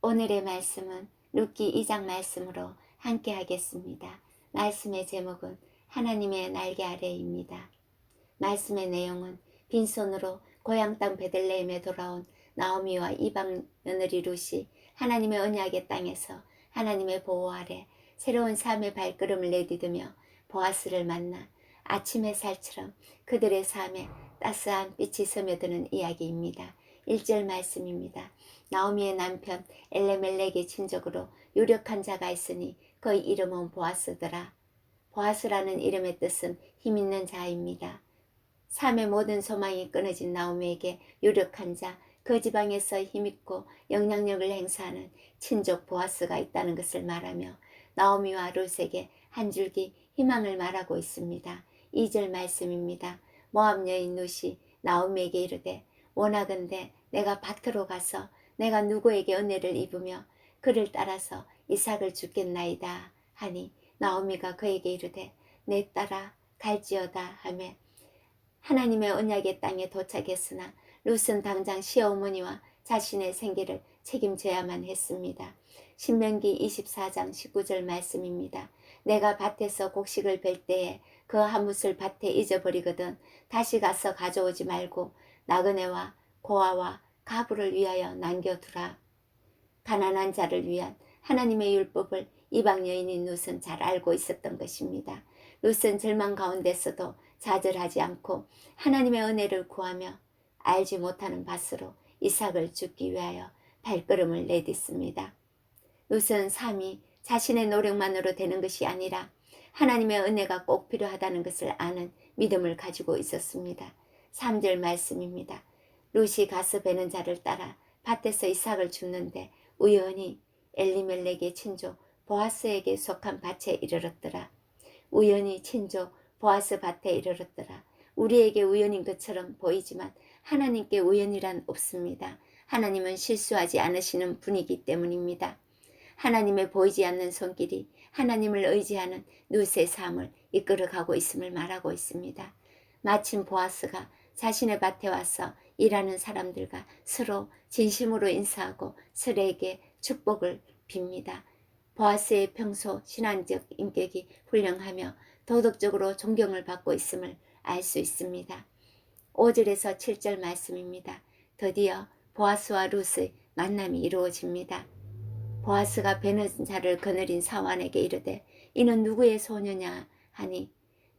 오늘의 말씀은 룻기 2장 말씀으로 함께 하겠습니다. 말씀의 제목은 하나님의 날개 아래입니다. 말씀의 내용은 빈손으로 고향 땅 베들레헴에 돌아온 나오미와 이방 며느리 룻이 하나님의 언약의 땅에서 하나님의 보호 아래 새로운 삶의 발걸음을 내디디며 보아스를 만나 아침 햇살처럼 그들의 삶에 따스한 빛이 스며드는 이야기입니다. 1절 말씀입니다. 나오미의 남편 엘레멜렉의 친족으로 유력한 자가 있으니 그의 이름은 보아스더라. 보아스라는 이름의 뜻은 힘있는 자입니다. 삶의 모든 소망이 끊어진 나오미에게 유력한 자, 그 지방에서 힘있고 영향력을 행사하는 친족 보아스가 있다는 것을 말하며 나오미와 룻에게 한 줄기 희망을 말하고 있습니다. 2절 말씀입니다. 모압 여인 룻이 나오미에게 이르되 원하건대 내가 밭으로 가서 내가 누구에게 은혜를 입으며 그를 따라서 이삭을 주겠나이다 하니 나오미가 그에게 이르되 내 딸아 갈지어다 하며 하나님의 언약의 땅에 도착했으나 룻은 당장 시어머니와 자신의 생계를 책임져야만 했습니다. 신명기 24장 19절 말씀입니다. 내가 밭에서 곡식을 벨 때에 그 한뭇을 밭에 잊어버리거든 다시 가서 가져오지 말고 나그네와 고아와 가부를 위하여 남겨두라. 가난한 자를 위한 하나님의 율법을 이방 여인인 룻은 잘 알고 있었던 것입니다. 룻은 절망 가운데서도 좌절하지 않고 하나님의 은혜를 구하며 알지 못하는 밭으로 이삭을 죽기 위하여 발걸음을 내딛습니다. 룻은 삶이 자신의 노력만으로 되는 것이 아니라 하나님의 은혜가 꼭 필요하다는 것을 아는 믿음을 가지고 있었습니다. 3절 말씀입니다. 룻이 가서 베는 자를 따라 밭에서 이삭을 줍는데 우연히 엘리멜렉의 친족 보아스에게 속한 밭에 이르렀더라. 우연히 친족 보아스 밭에 이르렀더라. 우리에게 우연인 것처럼 보이지만 하나님께 우연이란 없습니다. 하나님은 실수하지 않으시는 분이기 때문입니다. 하나님의 보이지 않는 손길이 하나님을 의지하는 룻의 삶을 이끌어가고 있음을 말하고 있습니다. 마침 보아스가 자신의 밭에 와서 일하는 사람들과 서로 진심으로 인사하고 서로에게 축복을 빕니다. 보아스의 평소 신앙적 인격이 훌륭하며 도덕적으로 존경을 받고 있음을 알 수 있습니다. 5절에서 7절 말씀입니다. 드디어 보아스와 룻의 만남이 이루어집니다. 보아스가 베는 자를 거느린 사환에게 이르되 이는 누구의 소녀냐 하니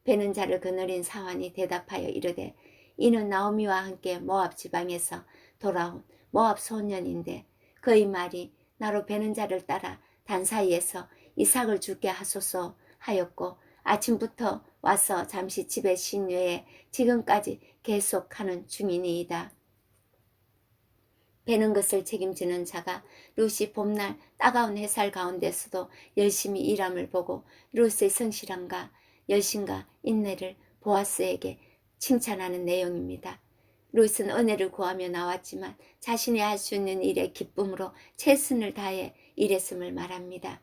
베는 자를 거느린 사환이 대답하여 이르되 이는 나오미와 함께 모압 지방에서 돌아온 모압 소년인데 그의 말이 나로 베는 자를 따라 단 사이에서 이삭을 주게 하소서 하였고 아침부터 와서 잠시 집에 쉰 외에 지금까지 계속하는 중이니이다. 베는 것을 책임지는 자가 룻이 봄날 따가운 햇살 가운데서도 열심히 일함을 보고 룻의 성실함과 열심과 인내를 보아스에게 칭찬하는 내용입니다. 룻은 은혜를 구하며 나왔지만 자신이 할 수 있는 일에 기쁨으로 최선을 다해 일했음을 말합니다.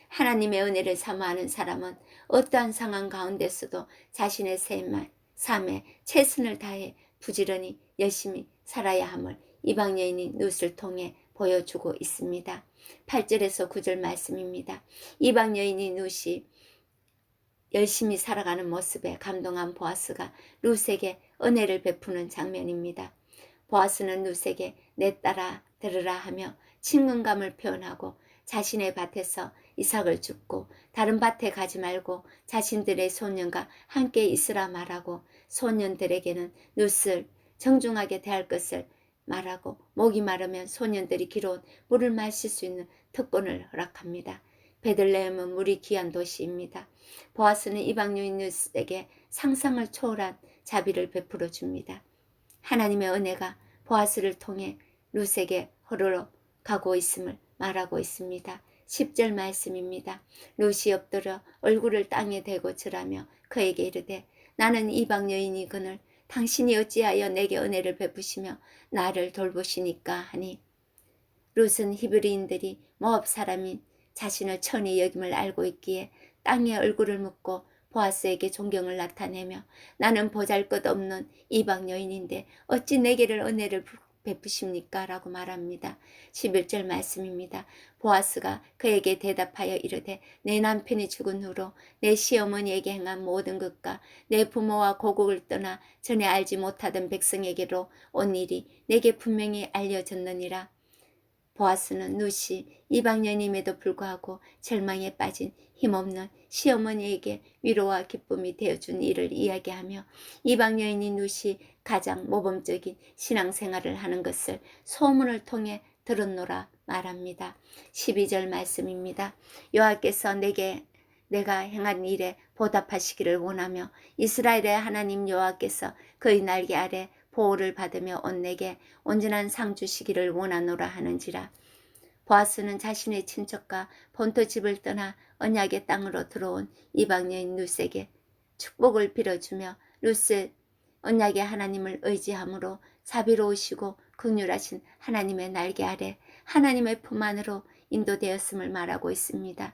하나님의 은혜를 사모하는 사람은 어떠한 상황 가운데서도 자신의 삶에 최선을 다해 부지런히 열심히 살아야 함을 이방 여인이 룻을 통해 보여주고 있습니다. 8절에서 9절 말씀입니다. 이방 여인이 룻이 열심히 살아가는 모습에 감동한 보아스가 룻에게 은혜를 베푸는 장면입니다. 보아스는 룻에게 내 딸아 들으라 하며 친근감을 표현하고 자신의 밭에서 이삭을 줍고 다른 밭에 가지 말고 자신들의 소년과 함께 있으라 말하고 소년들에게는 룻을 정중하게 대할 것을 말하고 목이 마르면 소년들이 기러운 물을 마실 수 있는 특권을 허락합니다. 베들레헴은 물이 귀한 도시입니다. 보아스는 이방 여인 룻에게 상상을 초월한 자비를 베풀어 줍니다. 하나님의 은혜가 보아스를 통해 룻에게 흐르러 가고 있음을 말하고 있습니다. 10절 말씀입니다. 룻이 엎드려 얼굴을 땅에 대고 절하며 그에게 이르되 나는 이방 여인이거늘 당신이 어찌하여 내게 은혜를 베푸시며 나를 돌보시니까 하니 룻은 히브리인들이 모압 사람인 자신을 천히 여김을 알고 있기에 땅에 얼굴을 묻고 보아스에게 존경을 나타내며 나는 보잘것없는 이방 여인인데 어찌 내게를 은혜를 베푸십니까? 라고 말합니다. 11절 말씀입니다. 보아스가 그에게 대답하여 이르되 내 남편이 죽은 후로 내 시어머니에게 행한 모든 것과 내 부모와 고국을 떠나 전에 알지 못하던 백성에게로 온 일이 내게 분명히 알려졌느니라. 보아스는 룻이 이방년임에도 불구하고 절망에 빠진 힘없는 시어머니에게 위로와 기쁨이 되어준 일을 이야기하며 이방여인인 룻이 가장 모범적인 신앙생활을 하는 것을 소문을 통해 들었노라 말합니다. 12절 말씀입니다. 여호와께서 내가 행한 일에 보답하시기를 원하며 이스라엘의 하나님 여호와께서 그의 날개 아래 보호를 받으며 온 내게 온전한 상 주시기를 원하노라 하는지라. 보아스는 자신의 친척과 본토 집을 떠나 언약의 땅으로 들어온 이방 여인 룻에게 축복을 빌어주며 룻의 언약의 하나님을 의지함으로 자비로우시고 긍휼하신 하나님의 날개 아래 하나님의 품 안으로 인도되었음을 말하고 있습니다.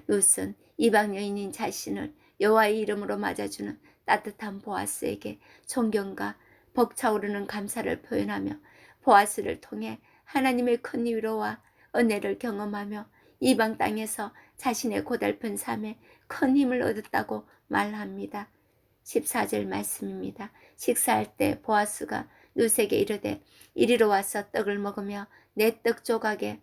룻은 이방 여인인 자신을 여호와의 이름으로 맞아주는 따뜻한 보아스에게 존경과 벅차오르는 감사를 표현하며 보아스를 통해 하나님의 큰 위로와 은혜를 경험하며 이방 땅에서 자신의 고달픈 삶에 큰 힘을 얻었다고 말합니다. 14절 말씀입니다. 식사할 때 보아스가 룻에게 이르되 이리로 와서 떡을 먹으며 내 떡 조각에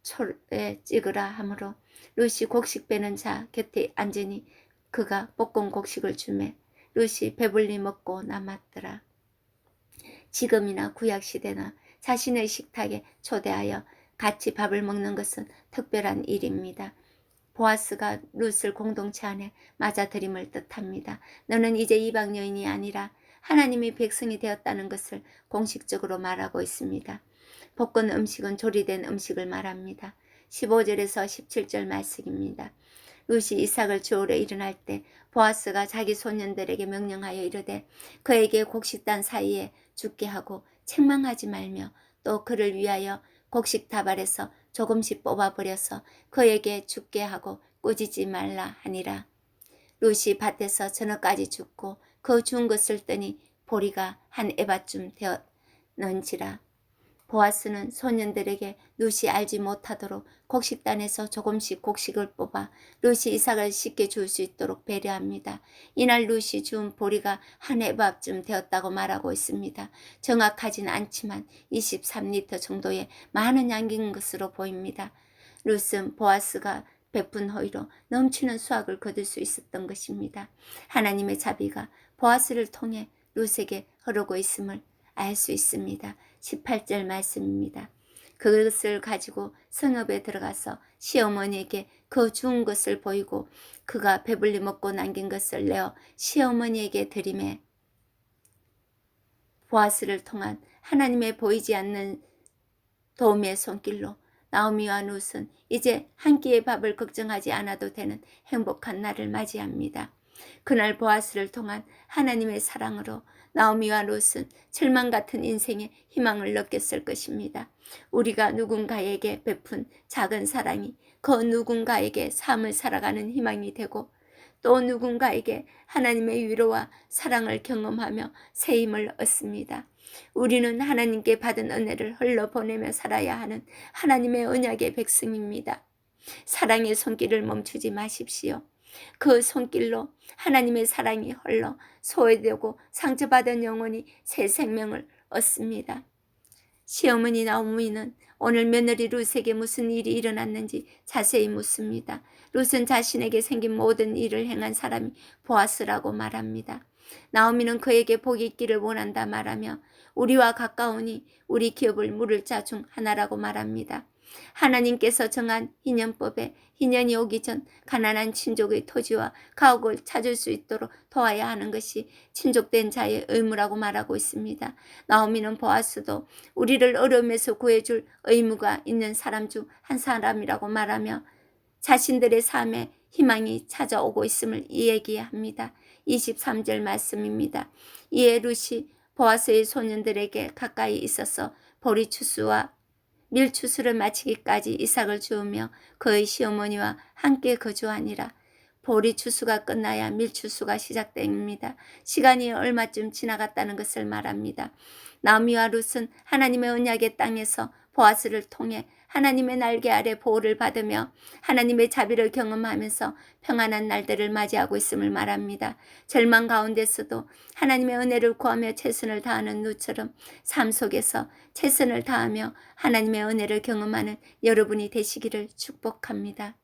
초에 찍으라 하므로 룻이 곡식 빼는 자 곁에 앉으니 그가 볶은 곡식을 주매 룻이 배불리 먹고 남았더라. 지금이나 구약시대나 자신의 식탁에 초대하여 같이 밥을 먹는 것은 특별한 일입니다. 보아스가 룻을 공동체 안에 맞아들임을 뜻합니다. 너는 이제 이방 여인이 아니라 하나님의 백성이 되었다는 것을 공식적으로 말하고 있습니다. 볶은 음식은 조리된 음식을 말합니다. 15절에서 17절 말씀입니다. 룻이 이삭을 주우러 일어날 때 보아스가 자기 소년들에게 명령하여 이르되 그에게 곡식단 사이에 죽게 하고 책망하지 말며 또 그를 위하여 곡식 다발에서 조금씩 뽑아버려서 그에게 죽게 하고 꾸짖지 말라 하니라. 룻이 밭에서 저녁까지 죽고 그 죽은 것을 뜨니 보리가 한 에바쯤 되었는지라. 보아스는 소년들에게 룻이 알지 못하도록 곡식단에서 조금씩 곡식을 뽑아 룻이 이삭을 쉽게 줄 수 있도록 배려합니다. 이날 룻이 주운 보리가 한 에바쯤 되었다고 말하고 있습니다. 정확하진 않지만 23리터 정도의 많은 양인 것으로 보입니다. 룻은 보아스가 베푼 호의로 넘치는 수확을 거둘 수 있었던 것입니다. 하나님의 자비가 보아스를 통해 룻에게 흐르고 있음을 알 수 있습니다. 18절 말씀입니다. 그것을 가지고 성읍에 들어가서 시어머니에게 그 주운 것을 보이고 그가 배불리 먹고 남긴 것을 내어 시어머니에게 드리매 보아스를 통한 하나님의 보이지 않는 도움의 손길로 나오미와 룻은 이제 한 끼의 밥을 걱정하지 않아도 되는 행복한 날을 맞이합니다. 그날 보아스를 통한 하나님의 사랑으로 나오미와 룻은 절망 같은 인생의 희망을 느꼈을 것입니다. 우리가 누군가에게 베푼 작은 사랑이 그 누군가에게 삶을 살아가는 희망이 되고 또 누군가에게 하나님의 위로와 사랑을 경험하며 새 힘을 얻습니다. 우리는 하나님께 받은 은혜를 흘러보내며 살아야 하는 하나님의 언약의 백성입니다. 사랑의 손길을 멈추지 마십시오. 그 손길로 하나님의 사랑이 흘러 소외되고 상처받은 영혼이 새 생명을 얻습니다. 시어머니 나오미는 오늘 며느리 룻에게 무슨 일이 일어났는지 자세히 묻습니다. 룻은 자신에게 생긴 모든 일을 행한 사람이 보아스라고 말합니다. 나오미는 그에게 복이 있기를 원한다 말하며 우리와 가까우니 우리 기업을 물을 자 중 하나라고 말합니다. 하나님께서 정한 희년법에 희년이 오기 전 가난한 친족의 토지와 가옥을 찾을 수 있도록 도와야 하는 것이 친족된 자의 의무라고 말하고 있습니다. 나오미는 보아스도 우리를 어려움에서 구해줄 의무가 있는 사람 중 한 사람이라고 말하며 자신들의 삶에 희망이 찾아오고 있음을 얘기합니다. 23절 말씀입니다. 이에 룻이 보아스의 소년들에게 가까이 있어서 보리 추수와 밀추수를 마치기까지 이삭을 주우며 그의 시어머니와 함께 거주하니라. 보리 추수가 끝나야 밀 추수가 시작됩니다. 시간이 얼마쯤 지나갔다는 것을 말합니다. 나오미와 룻은 하나님의 언약의 땅에서 보아스를 통해 하나님의 날개 아래 보호를 받으며 하나님의 자비를 경험하면서 평안한 날들을 맞이하고 있음을 말합니다. 절망 가운데서도 하나님의 은혜를 구하며 최선을 다하는 룻처럼 삶 속에서 최선을 다하며 하나님의 은혜를 경험하는 여러분이 되시기를 축복합니다.